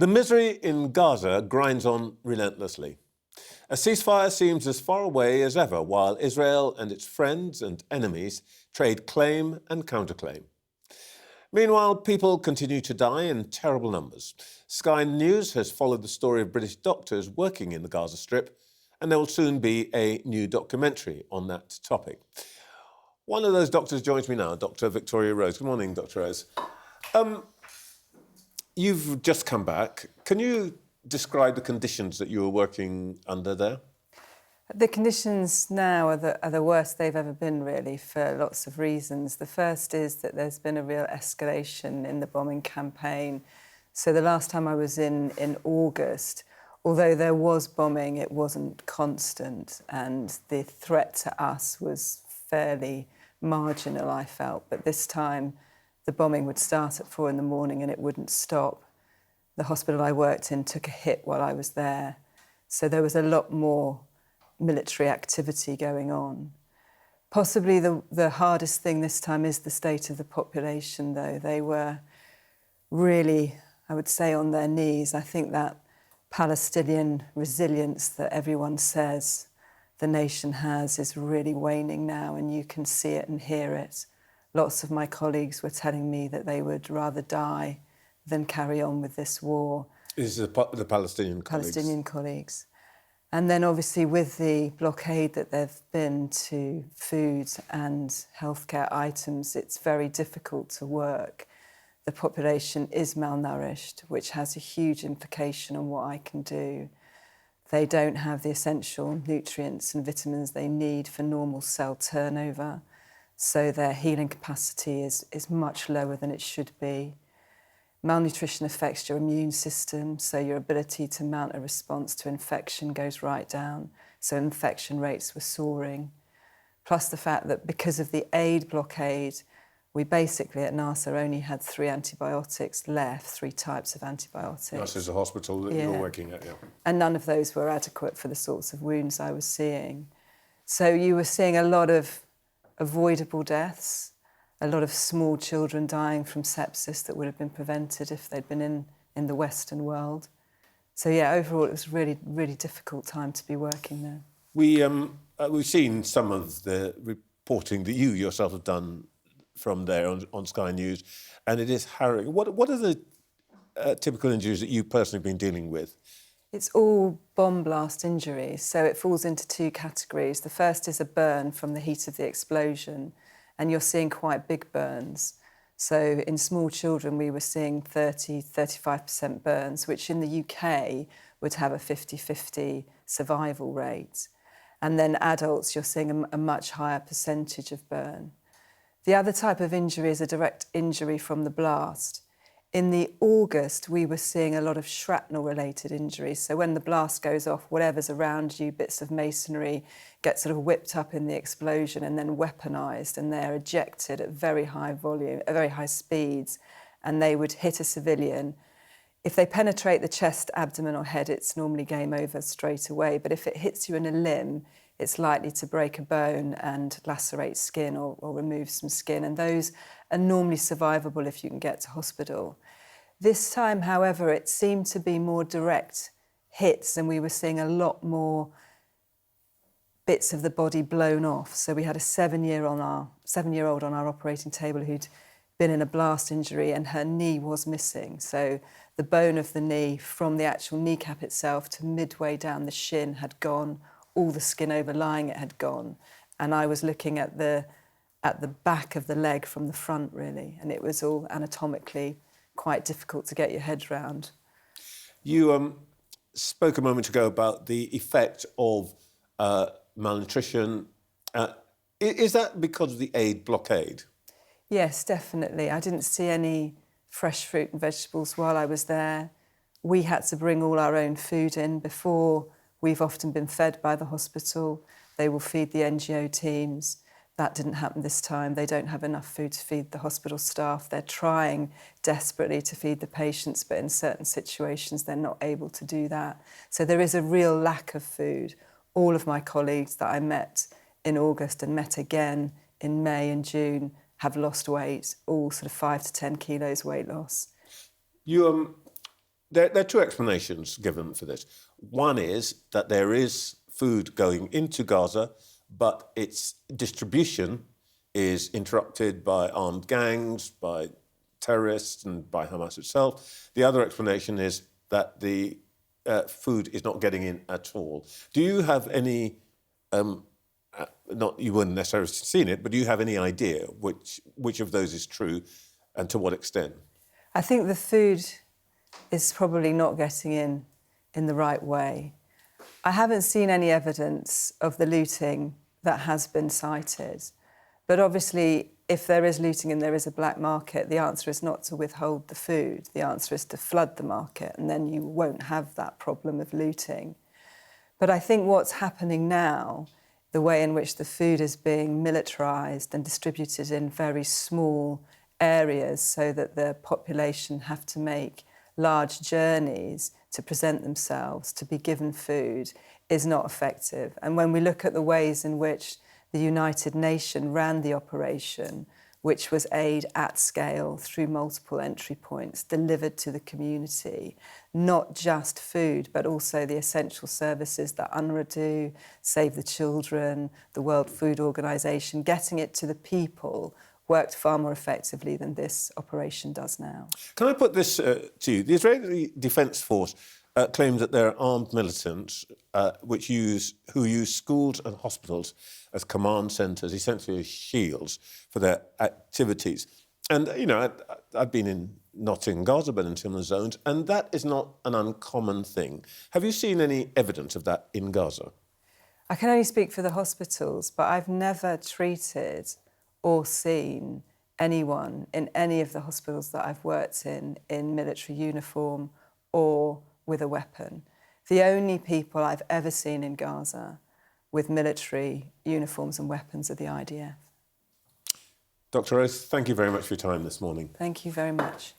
The misery in Gaza grinds on relentlessly. A ceasefire seems as far away as ever, while Israel and its friends and enemies trade claim and counterclaim. Meanwhile, people continue to die in terrible numbers. Sky News has followed the story of British doctors working in the Gaza Strip, and there will soon be a new documentary on that topic. One of those doctors joins me now, Dr. Victoria Rose. Good morning, Dr. Rose. You've just come back. Can you describe the conditions that you were working under there? The conditions now are the worst they've ever been, really, for lots of reasons. The first is that there's been a real escalation in the bombing campaign. So the last time I was in August, although there was bombing, it wasn't constant, and the threat to us was fairly marginal, I felt. But this time, the bombing would start at 4 a.m. and it wouldn't stop. The hospital I worked in took a hit while I was there. So there was a lot more military activity going on. Possibly the hardest thing this time is the state of the population, though. They were really, I would say, on their knees. I think that Palestinian resilience that everyone says the nation has is really waning now, and you can see it and hear it. Lots of my colleagues were telling me that they would rather die than carry on with this war. This is the Palestinian colleagues? Palestinian colleagues. And then obviously with the blockade that there've been to food and healthcare items, it's very difficult to work. The population is malnourished, which has a huge implication on what I can do. They don't have the essential nutrients and vitamins they need for normal cell turnover. So their healing capacity is much lower than it should be. Malnutrition affects your immune system, so your ability to mount a response to infection goes right down. So infection rates were soaring. Plus the fact that because of the aid blockade, we basically at NASA only had 3 antibiotics left, 3 types of antibiotics. This is a hospital that you're working at, yeah. And none of those were adequate for the sorts of wounds I was seeing. So you were seeing a lot of avoidable deaths, a lot of small children dying from sepsis that would have been prevented if they'd been in the Western world. So yeah, overall it was a really, really difficult time to be working there. We've seen some of the reporting that you yourself have done from there on Sky News, and it is harrowing. What are the typical injuries that you've personally been dealing with? It's all bomb blast injuries, so it falls into 2 categories. The first is a burn from the heat of the explosion, and you're seeing quite big burns. So in small children, we were seeing 35% burns, which in the UK would have a 50-50 survival rate. And then adults, you're seeing a much higher percentage of burn. The other type of injury is a direct injury from the blast. In the August, we were seeing a lot of shrapnel-related injuries. So when the blast goes off, whatever's around you, bits of masonry, get sort of whipped up in the explosion and then weaponised, and they're ejected at very high volume, at very high speeds, and they would hit a civilian. If they penetrate the chest, abdomen or head, it's normally game over straight away. But if it hits you in a limb, it's likely to break a bone and lacerate skin or remove some skin. And those are normally survivable if you can get to hospital. This time, however, it seemed to be more direct hits, and we were seeing a lot more bits of the body blown off. So we had a 7-year-old on our operating table who'd been in a blast injury, and her knee was missing. So the bone of the knee from the actual kneecap itself to midway down the shin had gone. All the skin overlying it had gone. And I was looking at the back of the leg from the front, really, and it was all anatomically quite difficult to get your head round. You spoke a moment ago about the effect of malnutrition. Is that because of the aid blockade? Yes, definitely. I didn't see any fresh fruit and vegetables while I was there. We had to bring all our own food in. Before, we've often been fed by the hospital. They will feed the NGO teams. That didn't happen this time. They don't have enough food to feed the hospital staff. They're trying desperately to feed the patients, but in certain situations they're not able to do that. So there is a real lack of food. All of my colleagues that I met in August and met again in May and June have lost weight, all sort of 5 to 10 kilos weight loss. You There are two explanations given for this. One is that there is food going into Gaza, but its distribution is interrupted by armed gangs, by terrorists and by Hamas itself. The other explanation is that the food is not getting in at all. Do you have any, you wouldn't necessarily have seen it, but do you have any idea which of those is true and to what extent? I think the food is probably not getting in the right way. I haven't seen any evidence of the looting that has been cited. But obviously, if there is looting and there is a black market, the answer is not to withhold the food. The answer is to flood the market, and then you won't have that problem of looting. But I think what's happening now, the way in which the food is being militarised and distributed in very small areas so that the population have to make large journeys to present themselves, to be given food, is not effective. And when we look at the ways in which the United Nations ran the operation, which was aid at scale through multiple entry points delivered to the community, not just food, but also the essential services that UNRWA do, Save the Children, the World Food Organization, getting it to the people worked far more effectively than this operation does now. Can I put this to you? The Israeli Defence Force claims that there are armed militants who use schools and hospitals as command centres, essentially as shields for their activities. And, I've been not in Gaza, but in similar zones, and that is not an uncommon thing. Have you seen any evidence of that in Gaza? I can only speak for the hospitals, but I've never treated or seen anyone in any of the hospitals that I've worked in military uniform or with a weapon. The only people I've ever seen in Gaza with military uniforms and weapons are the IDF. Dr. Rose, thank you very much for your time this morning. Thank you very much.